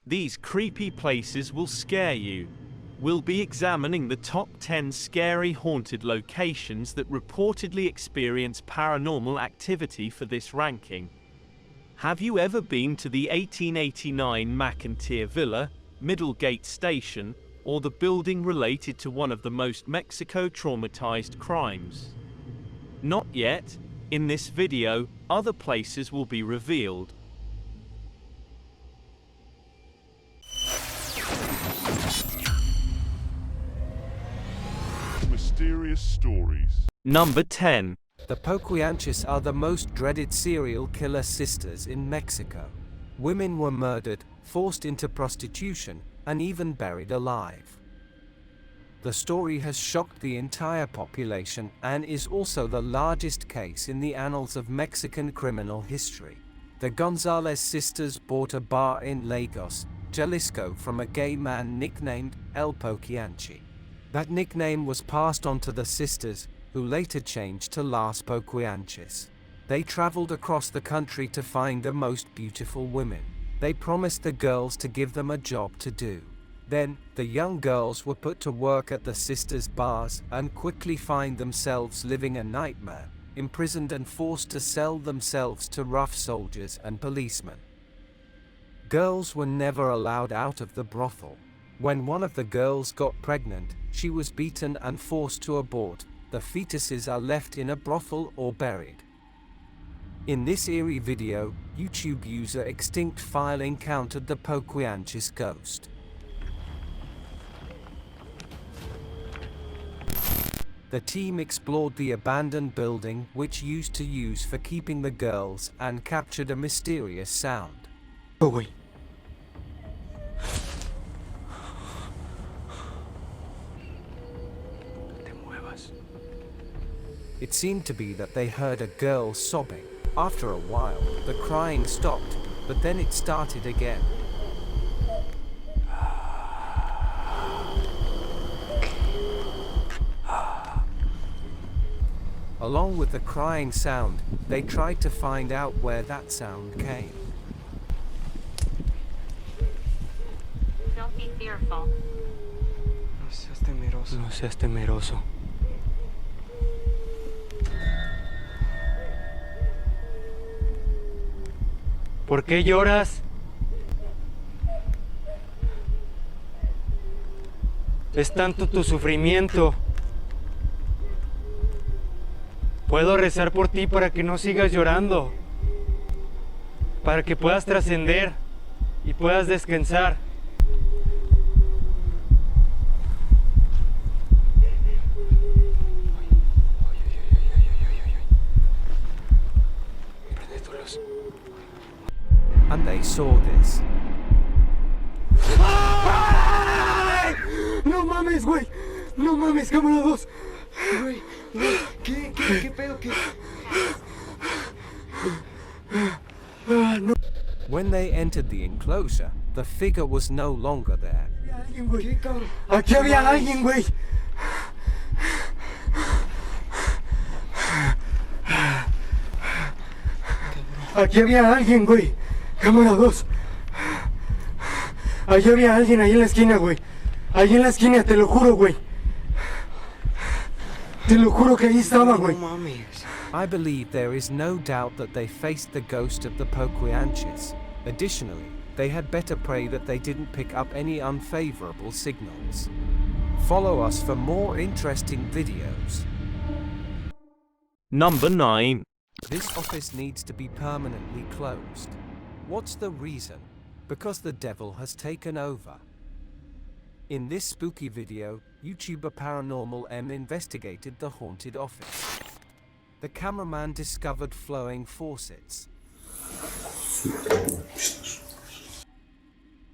These creepy places will scare you. We'll be examining the top 10 scary haunted locations that reportedly experience paranormal activity for this ranking. Have you ever been to the 1889 McInteer Villa, Middlegate Station, or the building related to one of the most Mexico traumatized crimes? Not yet. In this video, other places will be revealed. Mysterious stories. Number 10. The Poquianches are the most dreaded serial killer sisters in Mexico. Women were murdered, forced into prostitution, and even buried alive. The story has shocked the entire population and is also the largest case in the annals of Mexican criminal history. The Gonzalez sisters bought a bar in Lagos, Jalisco from a gay man nicknamed El Poquianche. That nickname was passed on to the sisters, who later changed to Las Poquianches. They traveled across the country to find the most beautiful women. They promised the girls to give them a job to do. Then, the young girls were put to work at the sisters' bars and quickly find themselves living a nightmare, imprisoned and forced to sell themselves to rough soldiers and policemen. Girls were never allowed out of the brothel. When one of the girls got pregnant, she was beaten and forced to abort. The fetuses are left in a brothel or buried. In this eerie video, YouTube user Extinct File encountered the Poquianches ghost. The team explored the abandoned building which used to use for keeping the girls and captured a mysterious sound. Oh, wait. It seemed to be that they heard a girl sobbing. After a while, the crying stopped, but then it started again. Along with the crying sound, they tried to find out where that sound came. Don't be fearful. No seas temeroso. No seas temeroso. ¿Por qué lloras? Es tanto tu sufrimiento. Puedo rezar por ti para que no sigas llorando, para que puedas trascender y puedas descansar. And they saw this. ¡Ay! ¡No mames, güey! ¡No mames, cámara 2! Güey, ¿qué pedo? No. When they entered the enclosure, the figure was no longer there. Aquí había alguien, güey. Aquí había alguien, güey. Cámara 2. Allí había alguien, ahí en la esquina, güey. Ahí en la esquina, te lo juro, güey. Te lo juro que ahí estaba, güey. No mames. I believe there is no doubt that they faced the ghost of the Poquianches. Additionally, they had better pray that they didn't pick up any unfavorable signals. Follow us for more interesting videos. Number 9. This office needs to be permanently closed. What's the reason? Because the devil has taken over. In this spooky video, YouTuber Paranormal M investigated the haunted office. The cameraman discovered flowing faucets.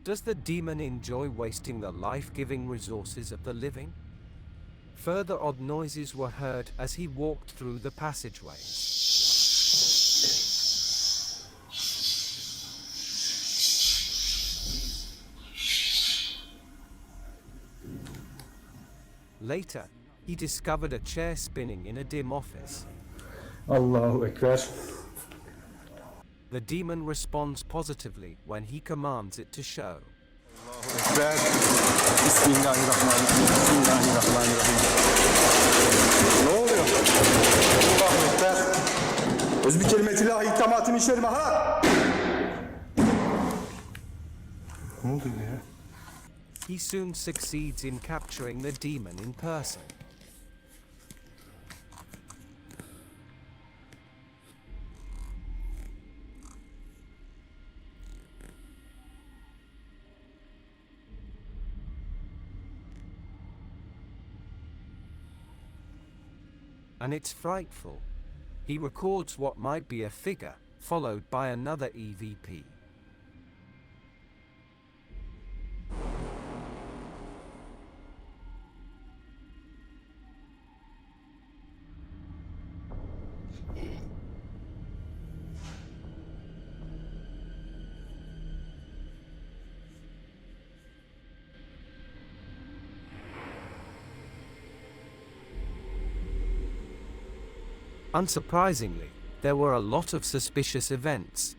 Does the demon enjoy wasting the life-giving resources of the living? Further odd noises were heard as he walked through the passageway. Later, he discovered a chair spinning in a dim office. Allahu Akbar. The demon responds positively when he commands it to show. Ekber. Bismillahirrahmanirrahim. Bismillahirrahmanirrahim. Ne oluyor? Allahu Ekber. Özbü kelimetillahi ikamatın işlerime ha! Ne oluyor ya? He soon succeeds in capturing the demon in person. And it's frightful. He records what might be a figure, followed by another EVP. Unsurprisingly, there were a lot of suspicious events.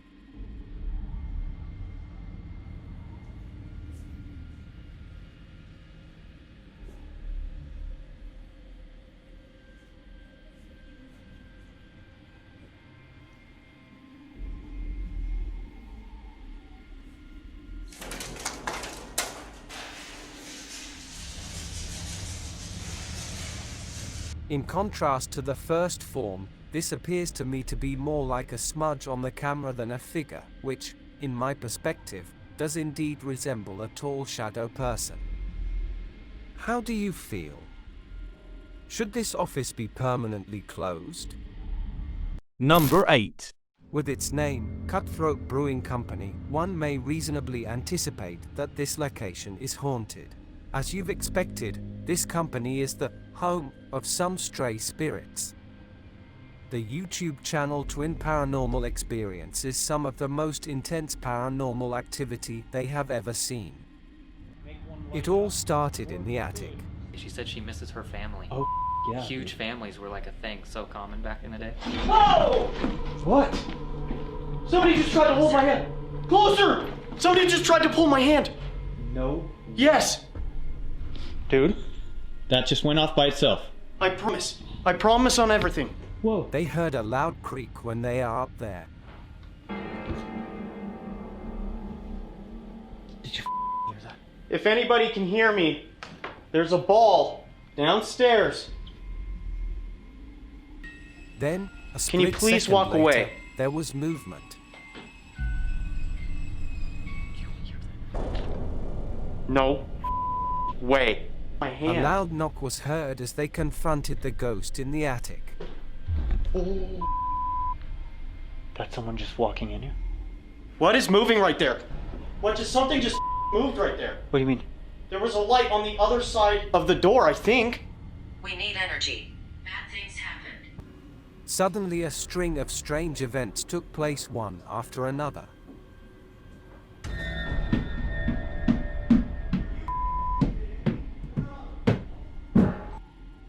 In contrast to the first form, this appears to me to be more like a smudge on the camera than a figure, which, in my perspective, does indeed resemble a tall shadow person. How do you feel? Should this office be permanently closed? Number 8. With its name, Cutthroat Brewing Company, one may reasonably anticipate that this location is haunted. As you've expected, this company is the home of some stray spirits. The YouTube channel Twin Paranormal experiences some of the most intense paranormal activity they have ever seen. It all started in the attic. She said she misses her family. Oh, yeah. Huge families were like a thing, so common back in the day. Whoa! What? Somebody just tried to hold my hand. Closer! Somebody just tried to pull my hand. No. Yes, Dude, that just went off by itself. I promise. I promise on everything. Whoa. They heard a loud creak when they are up there. Did you hear that? If anybody can hear me, there's a ball downstairs. Then, a Can you split please second walk later, away? there was movement. No way. My A hand. loud knock was heard as they confronted the ghost in the attic. That's someone just walking in here? What is moving right there? What, just something just moved right there? What do you mean? There was a light on the other side of the door, I think. We need energy. Bad things happened. Suddenly a string of strange events took place one after another.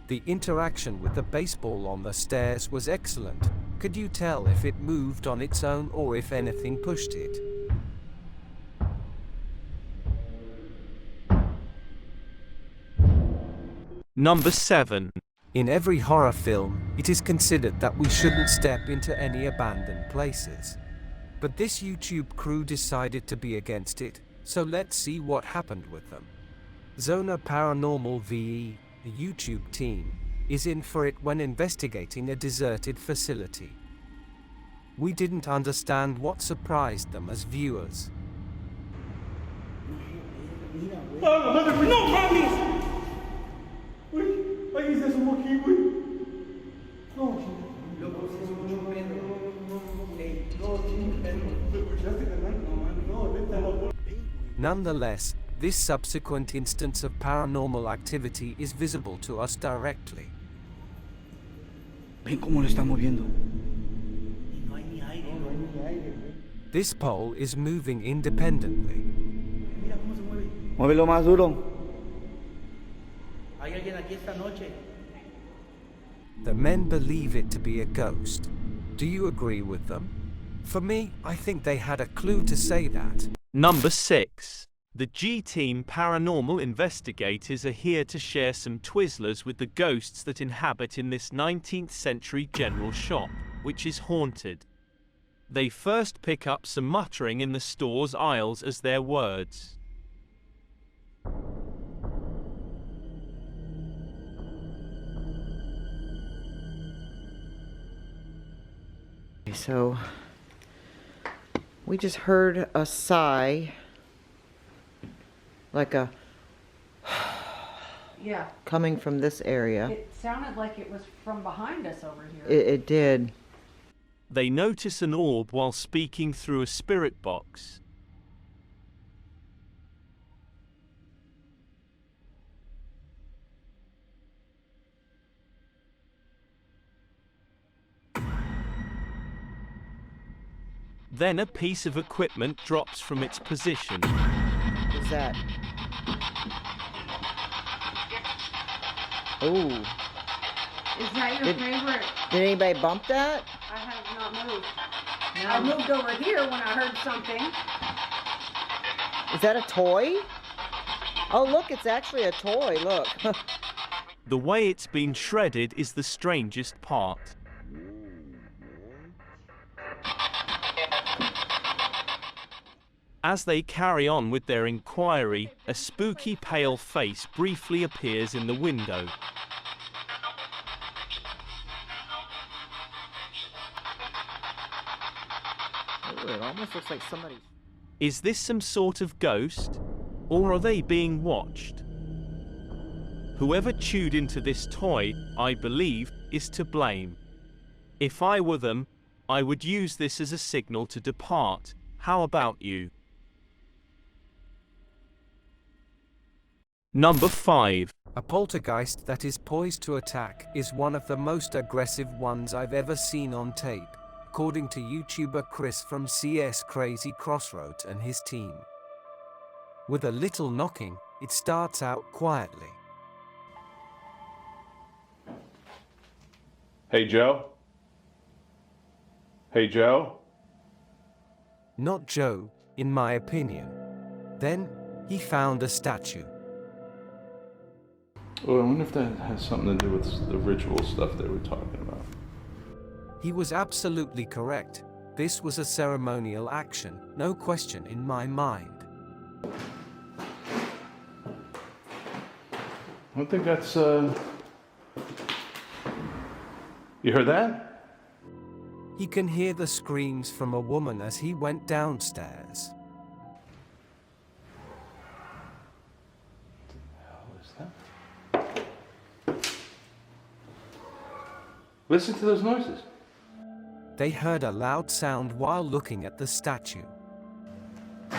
The interaction with the baseball on the stairs was excellent. Could you tell if it moved on its own or if anything pushed it? Number 7. In every horror film, it is considered that we shouldn't step into any abandoned places. But this YouTube crew decided to be against it, so let's see what happened with them. Zona Paranormal VE, the YouTube team, is in for it when investigating a deserted facility. We didn't understand what surprised them as viewers. Nonetheless, this subsequent instance of paranormal activity is visible to us directly. Ven cómo lo está moviendo. This pole is moving independently. Muévelo más duro. The men believe it to be a ghost. Do you agree with them? For me, I think they had a clue to say that. Number 6. The G-Team paranormal investigators are here to share some Twizzlers with the ghosts that inhabit in this 19th century general shop, which is haunted. They first pick up some muttering in the store's aisles as their words. So, we just heard a sigh, like a yeah, coming from this area. it sounded like it was from behind us over here. It did. They notice an orb while speaking through a spirit box. Then a piece of equipment drops from its position. What's that? Oh. Is that your favorite? Did anybody bump that? I have not moved. I moved over here when I heard something. Is that a toy? Oh, look, it's actually a toy. Look. The way it's been shredded is the strangest part. As they carry on with their inquiry, a spooky pale face briefly appears in the window. Oh, it almost looks like somebody. Is this some sort of ghost? Or are they being watched? Whoever chewed into this toy, I believe, is to blame. If I were them, I would use this as a signal to depart. How about you? Number 5. A poltergeist that is poised to attack is one of the most aggressive ones I've ever seen on tape, according to YouTuber Chris from CS Crazy Crossroads and his team. With a little knocking, it starts out quietly. Hey, Joe? Hey, Joe? Not Joe, in my opinion. Then, he found a statue. Oh, I wonder if that has something to do with the ritual stuff they were talking about. He was absolutely correct. This was a ceremonial action, no question in my mind. I don't think that's, You heard that? He can hear the screams from a woman as he went downstairs. Listen to those noises. They heard a loud sound while looking at the statue. That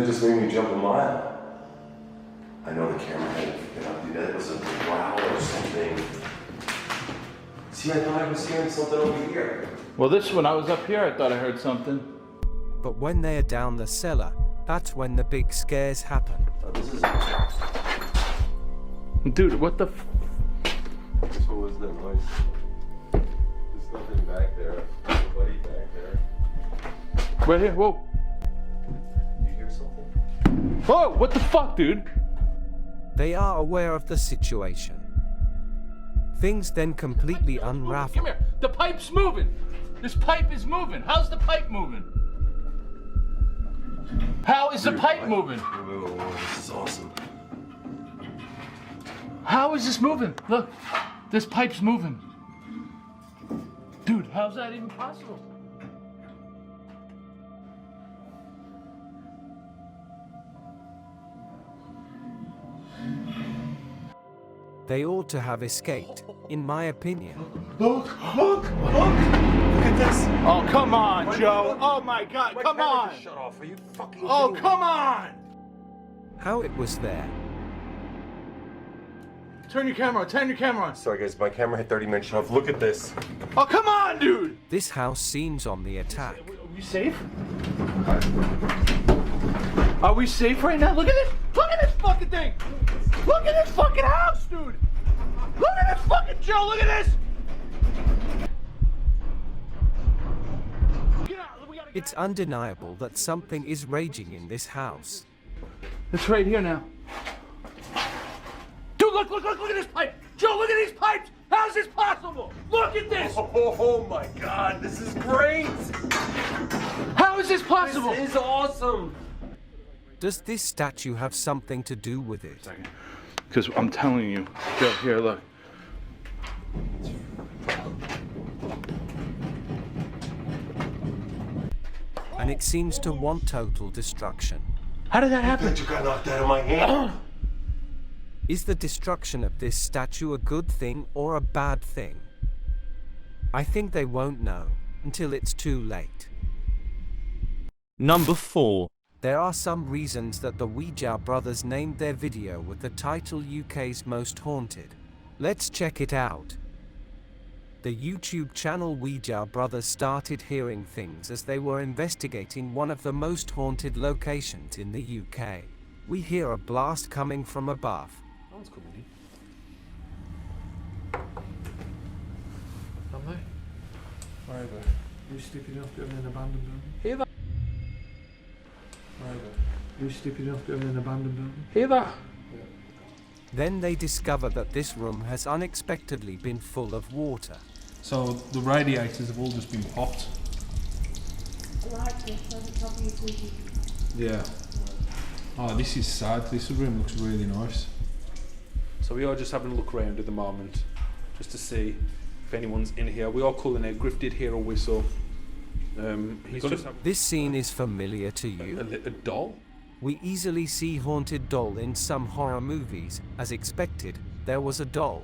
just made me jump a mile. I know the camera had to pick it up, dude. That was a growl or something. See, I thought I was hearing something over here. Well, when I was up here, I thought I heard something. But when they are down the cellar, that's when the big scares happen. Oh, this is... Dude, what the What was that noise? There's nothing back there. Nobody back there. Right here, whoa. Did you hear something? Whoa, what the fuck, dude? They are aware of the situation. Things then completely unravel. Come here, the pipe's moving. This pipe is moving. How's the pipe moving? How is the pipe moving? Whoa, this is awesome. How is this moving? Look, this pipe's moving. Dude, how's that even possible? They ought to have escaped, in my opinion. Look at this. Oh, come on, Joe. Oh my God, come on. Shut off. Are you fucking Oh, come on. How it was there. Turn your camera on. Sorry, guys, my camera had 30-minute shut off. Look at this. Oh, come on, dude. This house seems on the attack. Are we safe? Are we safe right now? Look at this. Look at this fucking thing. Look at this fucking house, dude. Look at this fucking Joe. Look at this. Get out. We gotta It's undeniable that something is raging in this house. It's right here now. Dude, look at this pipe! Joe, look at these pipes! How's this possible? Look at this! Oh my god, this is great! How is this possible? This is awesome! Does this statue have something to do with it? Because I'm telling you, Joe, here, look. And it seems to want total destruction. How did that happen? You got knocked out of my hand. Is the destruction of this statue a good thing or a bad thing? I think they won't know until it's too late. Number 4. There are some reasons that the Ouija brothers named their video with the title UK's Most Haunted. Let's check it out. The YouTube channel Ouija brothers started hearing things as they were investigating one of the most haunted locations in the UK. We hear a blast coming from above. No one's coming in. Am they? Where are they? Who's stupid enough to go in an abandoned building? Hear that? Where are they? Who's stupid enough to go in an abandoned building? Hear that? Then they discover that this room has unexpectedly been full of water. So the radiators have all just been popped. Yeah. Oh, this is sad. This room looks really nice. So we are just having a look around at the moment, just to see if anyone's in here. We are calling out. Griff did hear a whistle. This scene is familiar to you? A doll? We easily see haunted doll in some horror movies. As expected, there was a doll.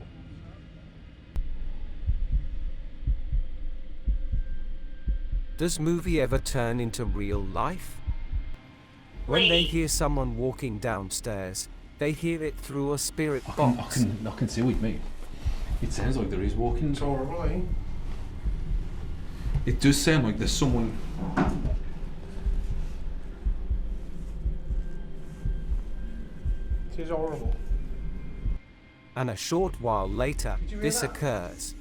Does movie ever turn into real life? When they hear someone walking downstairs, they hear it through a spirit box. I can see what you mean. It sounds like there is walking. It's alright. It does sound like there's someone. It is horrible. And a short while later, this occurs.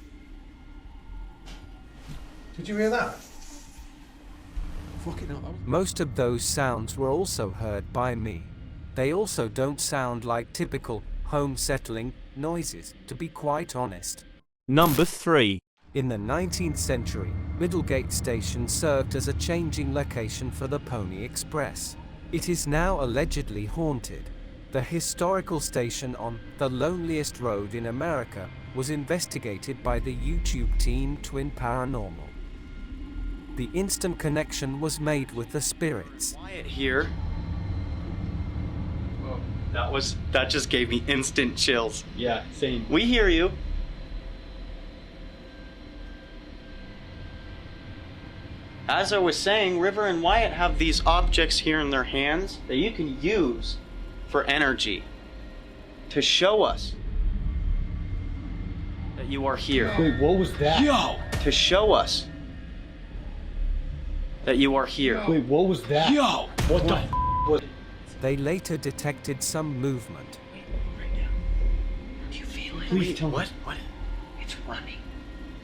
Did you hear that? Fucking hell, that was... Most of those sounds were also heard by me. They also don't sound like typical home settling noises, to be quite honest. Number 3. In the 19th century, Middlegate station served as a changing location for the Pony Express. It is now allegedly haunted. The historical station on the loneliest road in America was investigated by the YouTube team Twin Paranormal. The instant connection was made with the spirits. Quiet here. Oh, that just gave me instant chills. Yeah, same. We hear you. As I was saying, River and Wyatt have these objects here in their hands that you can use for energy to show us that you are here. Wait, what was that? Yo! To show us that you are here. Wait, what was that? Yo! What the was? They later detected some movement. Right now. Do you feel it? Please tell me. What? It's running.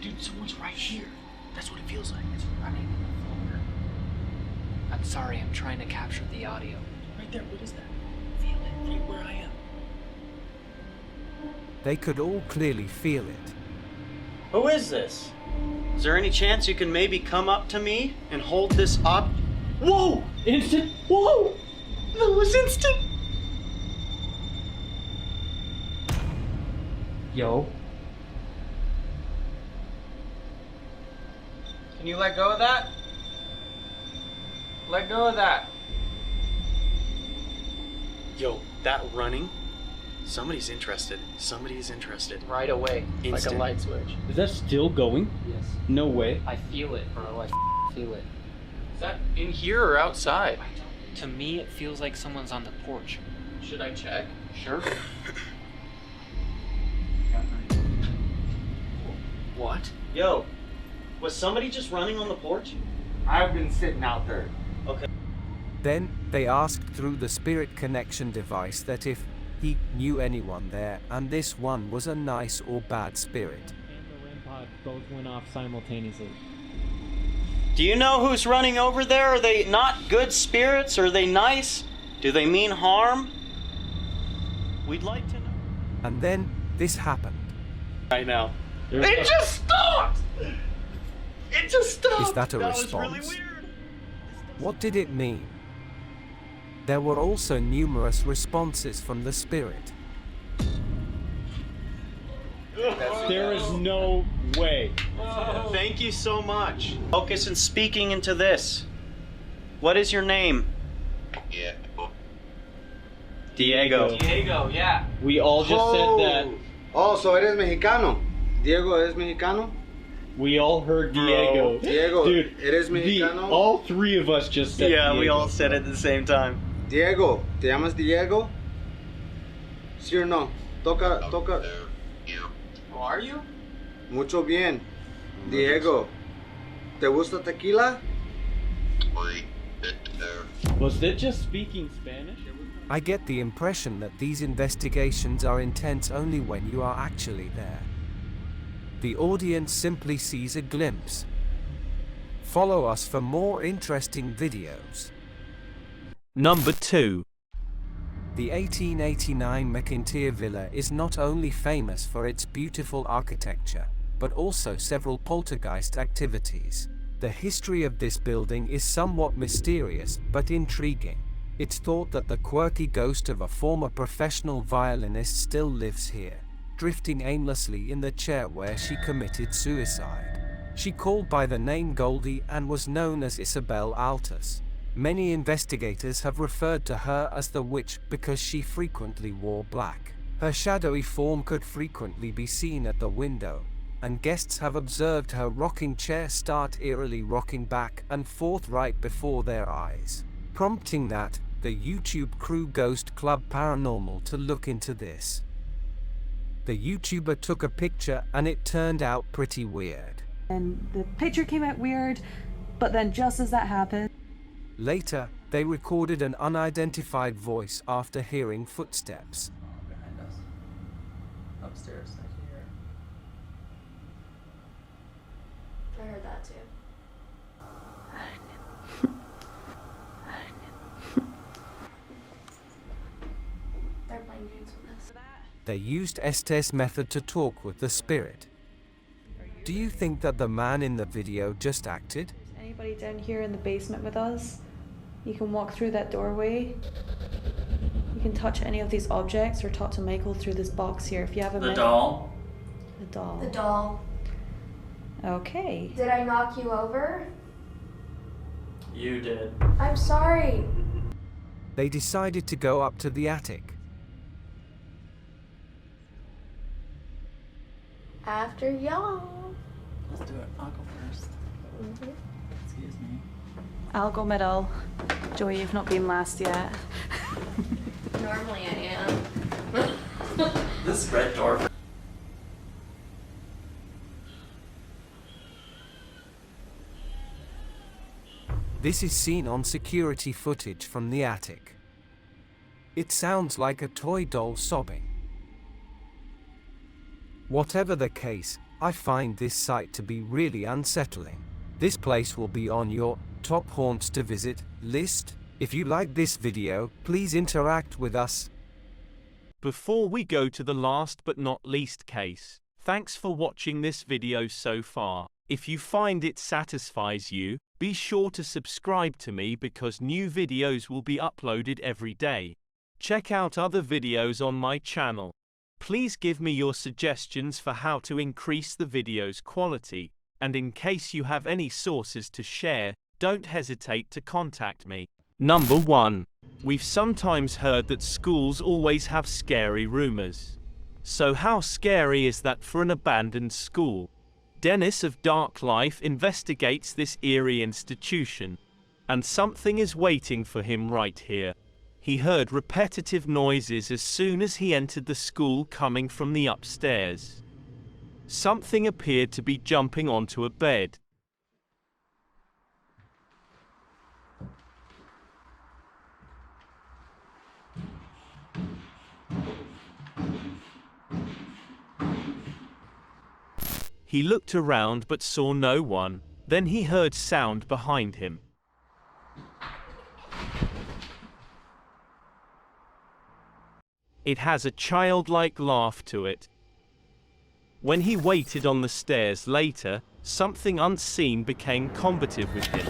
Dude, someone's right here. That's what it feels like. It's running forward. I'm sorry, I'm trying to capture the audio. Right there, what is that? Feel it, right where I am. They could all clearly feel it. Who is this? Is there any chance you can maybe come up to me and hold this up? Whoa! Instant? Whoa! That was instant! Yo. Can you let go of that? Let go of that. Yo, that running? Somebody's interested. Somebody's interested. Right away, Instant. like a light switch. Is that still going? Yes. No way. I feel it, bro. I feel it. Is that in here or outside? To me, it feels like someone's on the porch. Should I check? Sure. What? Yo, was somebody just running on the porch? I've been sitting out there. Okay. Then, they asked through the spirit connection device that if he knew anyone there, and this one was a nice or bad spirit. And the REM pod both went off simultaneously. Do you know who's running over there? Are they not good spirits? Are they nice? Do they mean harm? We'd like to know. And then this happened. I know. It just stopped! It just stopped! Is that a That response? was really weird. What did it mean? There were also numerous responses from the spirit. There is no way. Thank you so much. Focus on speaking into this. What is your name? Diego. Diego, yeah. We all just said that. Oh, so eres mexicano. Diego es mexicano. We all heard Diego. Diego, Dude, eres mexicano. all three of us just said Yeah, Diego. we all said it at the same time. Diego, ¿te llamas Diego? ¿Sí or no? Toca. Who are you? Mucho bien. Diego, ¿te gusta tequila? Was it just speaking Spanish? I get the impression that these investigations are intense only when you are actually there. The audience simply sees a glimpse. Follow us for more interesting videos. Number 2. The 1889 McInteer Villa is not only famous for its beautiful architecture, but also several poltergeist activities. The history of this building is somewhat mysterious but intriguing. It's thought that the quirky ghost of a former professional violinist still lives here, drifting aimlessly in the chair where she committed suicide. She called by the name Goldie and was known as Isabel Altus. Many investigators have referred to her as the witch because she frequently wore black. Her shadowy form could frequently be seen at the window, and guests have observed her rocking chair start eerily rocking back and forth right before their eyes, prompting the YouTube crew Ghost Club Paranormal to look into this. The YouTuber took a picture and it turned out pretty weird. And the picture came out weird, but then just as that happened, later, they recorded an unidentified voice after hearing footsteps. Behind us. Upstairs, I can hear it. I heard that too. They're playing games with us. They used Estes method to talk with the spirit. Do you think that the man in the video just acted? anybody down here in the basement with us, you can walk through that doorway. You can touch any of these objects or talk to Michael through this box here. If you have a The doll. The doll. The doll. Okay. Did I knock you over? You did. I'm sorry. They decided to go up to the attic. After y'all. Let's do it. I'll go first. Mm-hmm. Excuse me. I'll go middle. Joey, you've not been last yet. Normally I am. This red door. This is seen on security footage from the attic. It sounds like a toy doll sobbing. Whatever the case, I find this site to be really unsettling. This place will be on your top haunts to visit list. If you like this video, please interact with us. Before we go to the last but not least case, thanks for watching this video so far. If you find it satisfies you, be sure to subscribe to me because new videos will be uploaded every day. Check out other videos on my channel. Please give me your suggestions for how to increase the video's quality, and in case you have any sources to share, don't hesitate to contact me. Number 1. We've sometimes heard that schools always have scary rumors. So how scary is that for an abandoned school? Dennis of Dark Life investigates this eerie institution, and something is waiting for him right here. He heard repetitive noises as soon as he entered the school coming from the upstairs. Something appeared to be jumping onto a bed. He looked around but saw no one. Then he heard sound behind him. It has a childlike laugh to it. When he waited on the stairs later, something unseen became combative with him.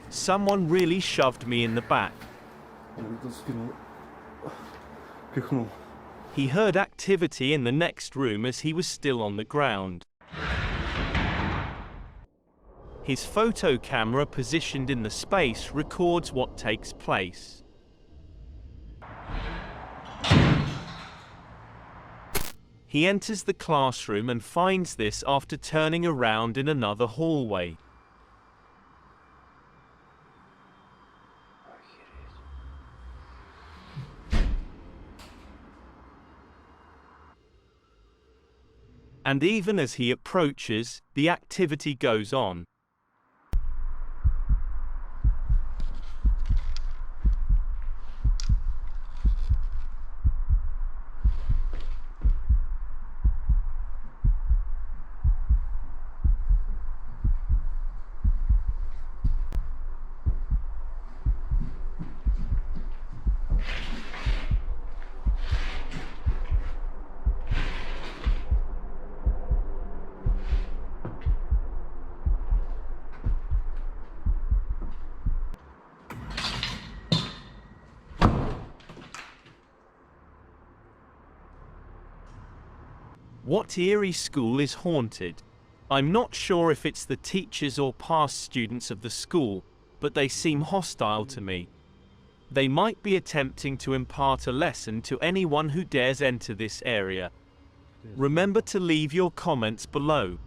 Someone really shoved me in the back. He heard activity in the next room as he was still on the ground. His photo camera positioned in the space records what takes place. He enters the classroom and finds this after turning around in another hallway. And even as he approaches, the activity goes on. What eerie school is haunted? I'm not sure if it's the teachers or past students of the school, but they seem hostile to me. They might be attempting to impart a lesson to anyone who dares enter this area. Remember to leave your comments below.